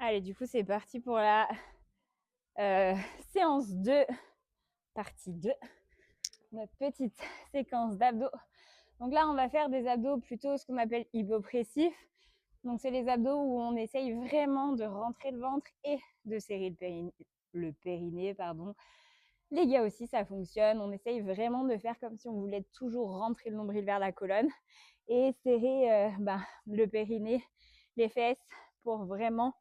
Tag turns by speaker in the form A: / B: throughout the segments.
A: Allez, du coup, c'est parti pour la séance 2, partie 2, notre petite séquence d'abdos. Donc là, on va faire des abdos plutôt ce qu'on appelle hypopressifs. Donc, c'est les abdos où on essaye vraiment de rentrer le ventre et de serrer le périnée. Les gars aussi, ça fonctionne. On essaye vraiment de faire comme si on voulait toujours rentrer le nombril vers la colonne et serrer le périnée, les fesses pour vraiment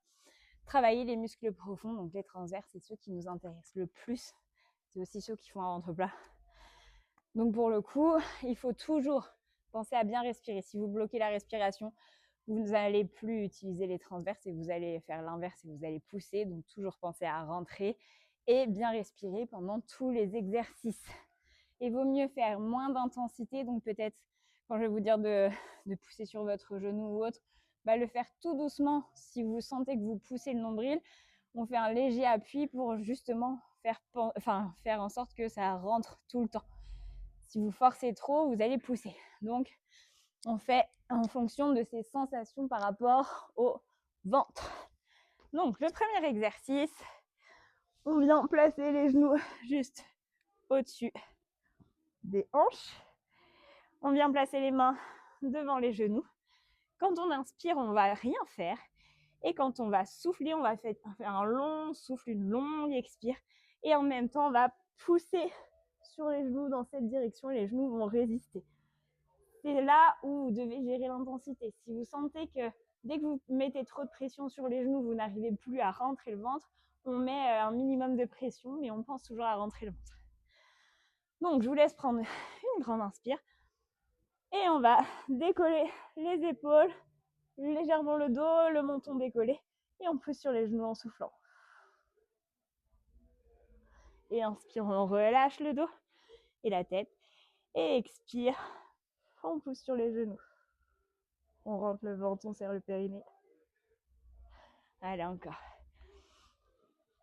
A: travailler les muscles profonds. Donc les transverses, c'est ceux qui nous intéressent le plus. C'est aussi ceux qui font un ventre plat. Donc pour le coup, il faut toujours penser à bien respirer. Si vous bloquez la respiration, vous n'allez plus utiliser les transverses et vous allez faire l'inverse et vous allez pousser. Donc toujours penser à rentrer et bien respirer pendant tous les exercices. Il vaut mieux faire moins d'intensité. Donc peut-être, quand je vais vous dire de pousser sur votre genou ou autre, le faire tout doucement. Si vous sentez que vous poussez le nombril, on fait un léger appui pour justement faire en sorte que ça rentre tout le temps. Si vous forcez trop, vous allez pousser. Donc, on fait en fonction de ces sensations par rapport au ventre. Donc, le premier exercice, on vient placer les genoux juste au-dessus des hanches. On vient placer les mains devant les genoux. Quand on inspire, on ne va rien faire. Et quand on va souffler, on va faire un long souffle, une longue expire. Et en même temps, on va pousser sur les genoux dans cette direction. Les genoux vont résister. C'est là où vous devez gérer l'intensité. Si vous sentez que dès que vous mettez trop de pression sur les genoux, vous n'arrivez plus à rentrer le ventre, on met un minimum de pression, mais on pense toujours à rentrer le ventre. Donc, je vous laisse prendre une grande inspire. Et on va décoller les épaules, légèrement le dos, le menton décollé. Et on pousse sur les genoux en soufflant. Et inspire, on relâche le dos et la tête. Et expire, on pousse sur les genoux. On rentre le ventre, on serre le périnée. Allez, encore.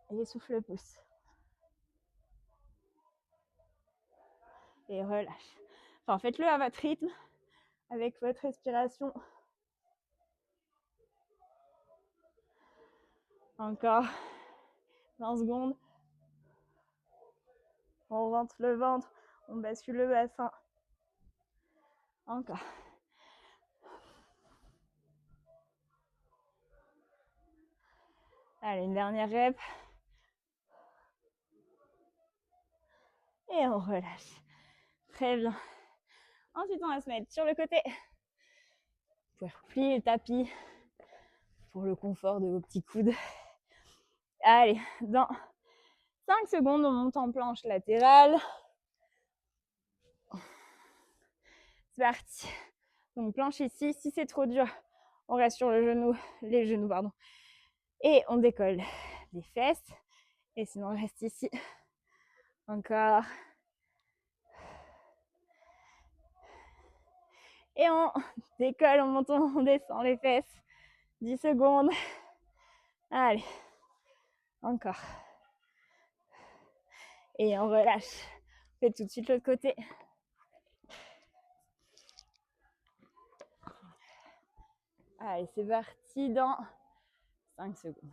A: Et souffle, pousse. Et relâche. Enfin, faites-le à votre rythme, avec votre respiration. Encore 20 secondes. On rentre le ventre, on bascule le bassin. Encore. Allez, une dernière rep. Et on relâche. Très bien. Ensuite, on va se mettre sur le côté. Vous pouvez replier le tapis pour le confort de vos petits coudes. Allez, dans 5 secondes, on monte en planche latérale. C'est parti. Donc, planche ici. Si c'est trop dur, on reste sur les genoux. Et on décolle les fesses. Et sinon, on reste ici. Encore. Et on décolle, on monte, on descend les fesses. 10 secondes. Allez. Encore. Et on relâche. On fait tout de suite l'autre côté. Allez, c'est parti dans 5 secondes.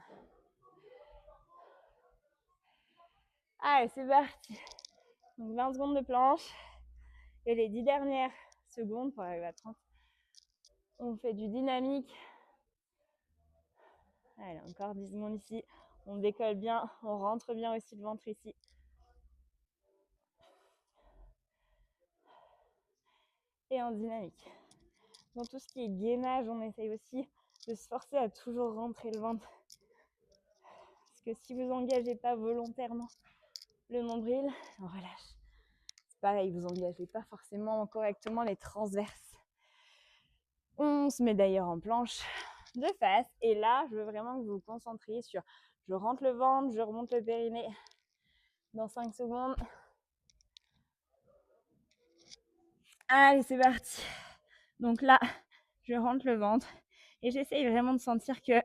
A: Allez, c'est parti. Donc 20 secondes de planche. Et les 10 dernières secondes pour arriver à 30. On fait du dynamique. Allez, encore 10 secondes ici. On décolle bien. On rentre bien aussi le ventre ici. Et en dynamique. Dans tout ce qui est gainage, on essaye aussi de se forcer à toujours rentrer le ventre. Parce que si vous n'engagez pas volontairement le nombril, on relâche. C'est pareil, vous n'engagez pas forcément correctement les transverses. On se met d'ailleurs en planche de face. Et là, je veux vraiment que vous vous concentriez sur je rentre le ventre, je remonte le périnée. Dans 5 secondes. Allez, c'est parti. Donc là, je rentre le ventre. Et j'essaye vraiment de sentir que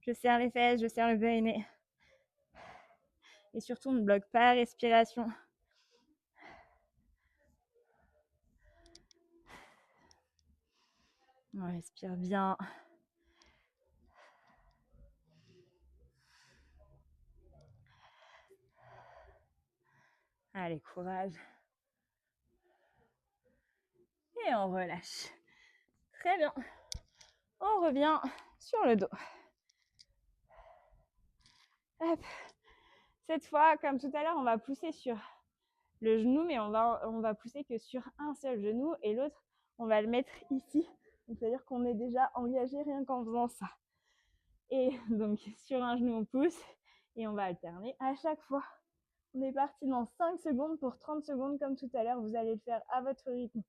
A: je serre les fesses, je serre le périnée. Et surtout, on ne bloque pas la respiration. On respire bien. Allez, courage. Et on relâche. Très bien. On revient sur le dos. Hop. Cette fois, comme tout à l'heure, on va pousser sur le genou, mais on va pousser que sur un seul genou et l'autre, on va le mettre ici. C'est-à-dire qu'on est déjà engagé rien qu'en faisant ça. Et donc, sur un genou, on pousse et on va alterner à chaque fois. On est parti dans 5 secondes pour 30 secondes comme tout à l'heure. Vous allez le faire à votre rythme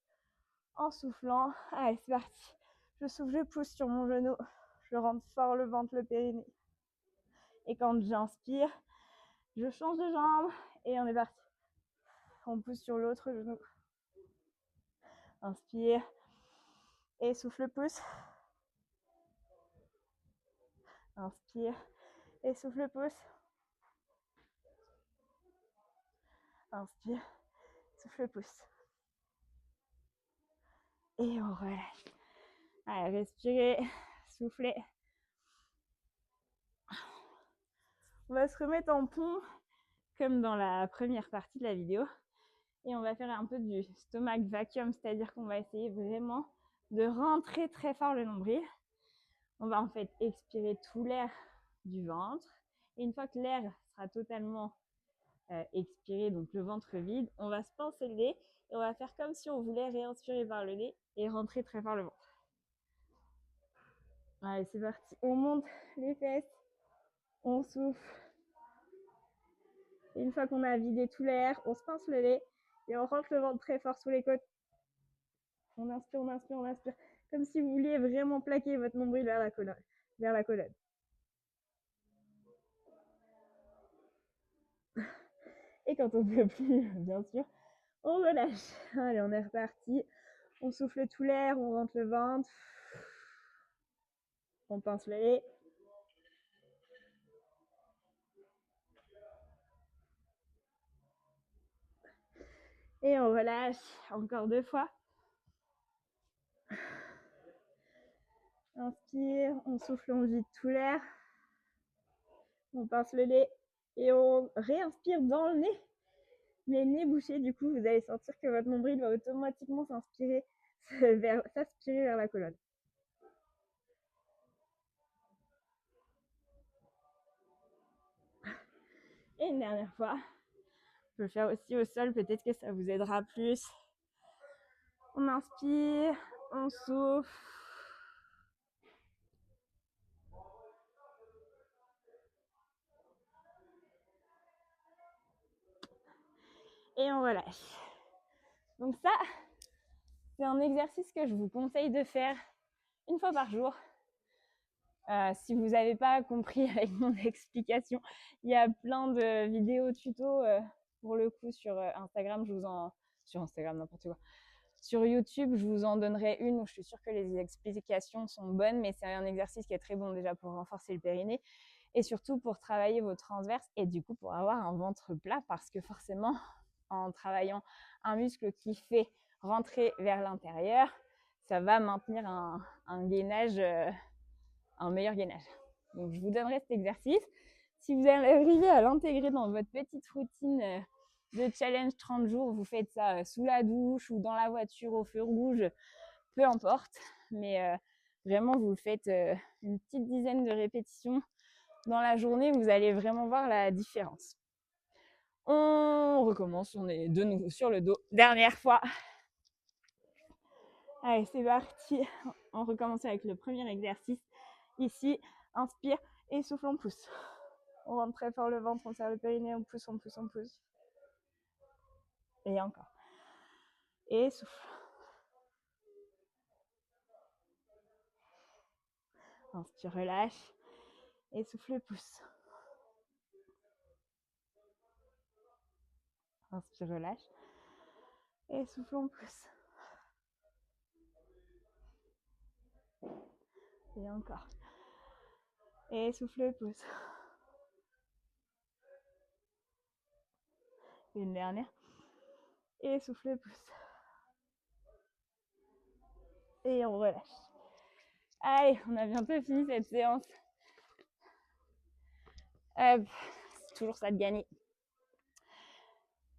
A: en soufflant. Allez, c'est parti. Je souffle, je pousse sur mon genou. Je rentre fort le ventre, le périnée. Et quand j'inspire, je change de jambe et on est parti. On pousse sur l'autre genou. Inspire. Et souffle, pousse. Inspire. Et souffle, pousse. Inspire. Souffle, pousse. Et on relâche. Allez, respirez. Soufflez. On va se remettre en pont comme dans la première partie de la vidéo. Et on va faire un peu du stomach vacuum, c'est-à-dire qu'on va essayer vraiment de rentrer très fort le nombril. On va en fait expirer tout l'air du ventre. Et une fois que l'air sera totalement expiré, donc le ventre vide, on va se pincer le nez et on va faire comme si on voulait réinspirer par le nez et rentrer très fort le ventre. Allez, c'est parti. On monte les fesses, on souffle. Et une fois qu'on a vidé tout l'air, on se pince le nez et on rentre le ventre très fort sous les côtes. On inspire, on inspire, on inspire. Comme si vous vouliez vraiment plaquer votre nombril vers la colonne. Et quand on ne peut plus, bien sûr, on relâche. Allez, on est reparti. On souffle tout l'air, on rentre le ventre. On pince le nez. Et on relâche. Encore 2 fois. Inspire, on souffle, on vide tout l'air. On pince le nez. Et on réinspire dans le nez. Mais nez bouché, du coup, vous allez sentir que votre nombril va automatiquement s'aspirer vers la colonne. Et une dernière fois. On peut le faire aussi au sol, peut-être que ça vous aidera plus. On inspire, on souffle. Et on relâche. Donc ça, c'est un exercice que je vous conseille de faire une fois par jour. Si vous n'avez pas compris avec mon explication, il y a plein de vidéos tutos pour le coup sur Instagram, sur YouTube, je vous en donnerai une où je suis sûre que les explications sont bonnes, mais c'est un exercice qui est très bon déjà pour renforcer le périnée et surtout pour travailler vos transverses et du coup pour avoir un ventre plat parce que forcément en travaillant un muscle qui fait rentrer vers l'intérieur, ça va maintenir un gainage, un meilleur gainage. Donc je vous donnerai cet exercice. Si vous arrivez à l'intégrer dans votre petite routine de challenge 30 jours, vous faites ça sous la douche ou dans la voiture au feu rouge, peu importe, mais vraiment vous le faites une petite dizaine de répétitions dans la journée, vous allez vraiment voir la différence. On recommence, on est de nouveau sur le dos, dernière fois. Allez, c'est parti, on recommence avec le premier exercice. Ici, inspire et souffle, on pousse. On rentre très fort le ventre, on serre le périnée, on pousse, on pousse, on pousse. Et encore. Et souffle. Inspire, relâche. Et souffle, pousse. Inspire, relâche. Et souffle, on pousse. Et encore. Et souffle, pousse. Une dernière. Et souffle, pousse. Et on relâche. Allez, on a bientôt fini cette séance. C'est toujours ça de gagner.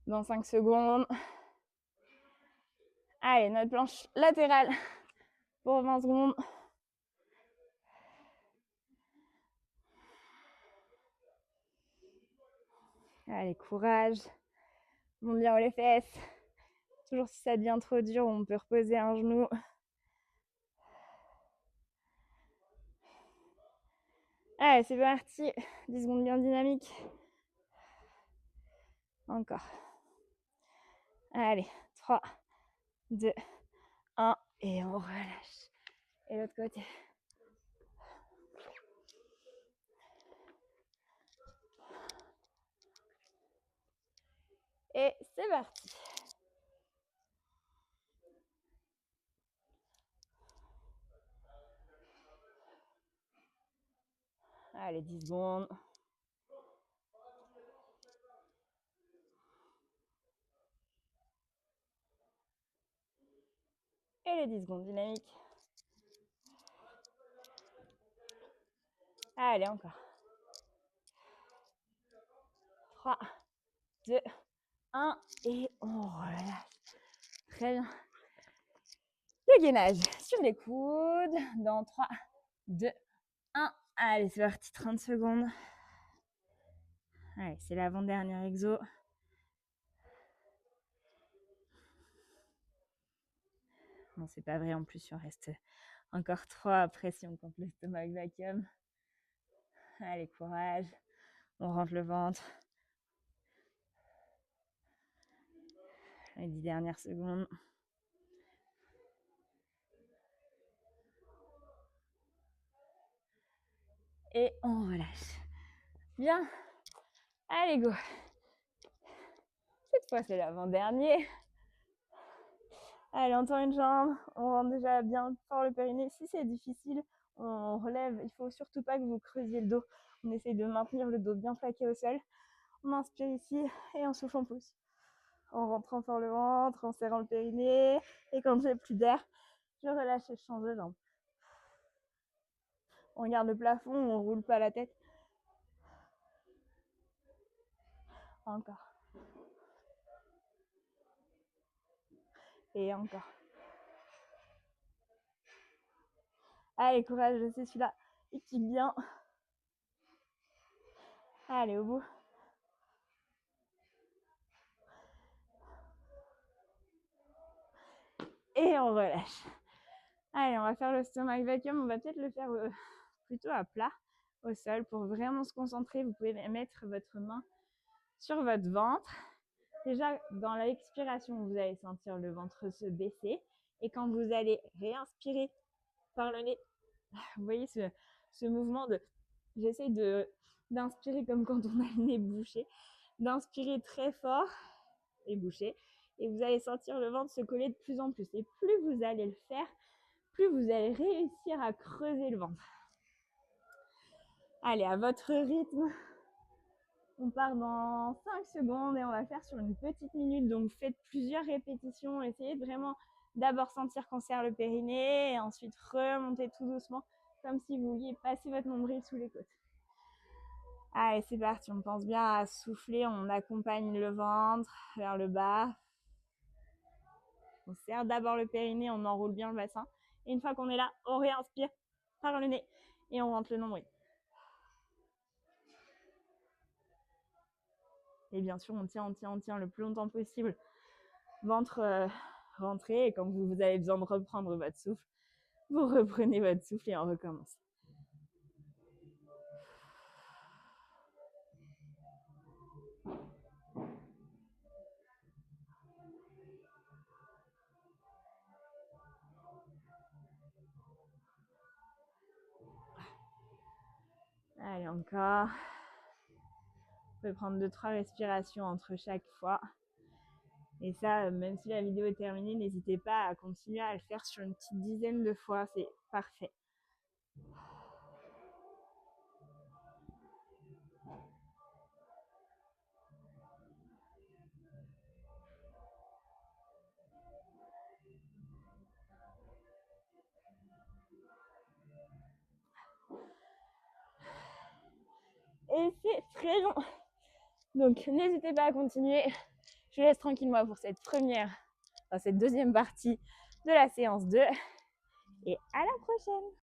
A: dans 5 secondes. Allez, notre planche latérale pour 20 secondes. Allez, courage. Monte bien les fesses. Toujours si ça devient trop dur, on peut reposer un genou. Allez, c'est parti. 10 secondes bien dynamiques. Encore. Allez, 3, 2, 1. Et on relâche. Et l'autre côté. Et c'est parti. Allez, 10 secondes. Et les 10 secondes dynamiques. Allez, encore. 3, 2, 1. Et on relâche. Très bien. Le gainage sur les coudes. Dans 3, 2, 1. Allez, c'est parti. 30 secondes. Allez, c'est l'avant-dernier exo. Non, c'est pas vrai en plus, il en reste encore 3 après si on compte le stomach vacuum. Allez, courage. On rentre le ventre. Les 10 dernières secondes. Et on relâche. Bien. Allez, go. Cette fois, c'est l'avant-dernier. Allez, on tend une jambe. On rentre déjà bien fort le périnée. Si c'est difficile, on relève. Il faut surtout pas que vous creusiez le dos. On essaye de maintenir le dos bien plaqué au sol. On inspire ici et on souffle, on pousse. En rentrant fort le ventre, en serrant le périnée. Et quand j'ai plus d'air, je relâche et je change de jambe. On regarde le plafond, on roule pas la tête. Encore. Et encore. Allez, courage, c'est celui-là. Il pique bien. Allez, au bout. Et on relâche. Allez, on va faire le stomach vacuum. On va peut-être le faire plutôt à plat, au sol, pour vraiment se concentrer. Vous pouvez mettre votre main sur votre ventre. Déjà, dans l'expiration, vous allez sentir le ventre se baisser. Et quand vous allez réinspirer par le nez, vous voyez ce mouvement de... J'essaie d'inspirer comme quand on a le nez bouché. D'inspirer très fort et boucher. Et vous allez sentir le ventre se coller de plus en plus. Et plus vous allez le faire, plus vous allez réussir à creuser le ventre. Allez, à votre rythme. On part dans 5 secondes et on va faire sur une petite minute. Donc, faites plusieurs répétitions. Essayez de vraiment d'abord sentir qu'on serre le périnée et ensuite remonter tout doucement comme si vous vouliez passer votre nombril sous les côtes. Allez, c'est parti. On pense bien à souffler. On accompagne le ventre vers le bas. On serre d'abord le périnée. On enroule bien le bassin. Et une fois qu'on est là, on réinspire par le nez et on rentre le nombril. Et bien sûr, on tient le plus longtemps possible. Ventre rentré. Et quand vous avez besoin de reprendre votre souffle, vous reprenez votre souffle et on recommence. Allez, encore. Vous pouvez prendre 2-3 respirations entre chaque fois. Et ça, même si la vidéo est terminée, n'hésitez pas à continuer à le faire sur une petite dizaine de fois. C'est parfait. Et c'est très long. Donc, n'hésitez pas à continuer. Je vous laisse tranquille moi pour cette deuxième partie de la séance 2 et à la prochaine.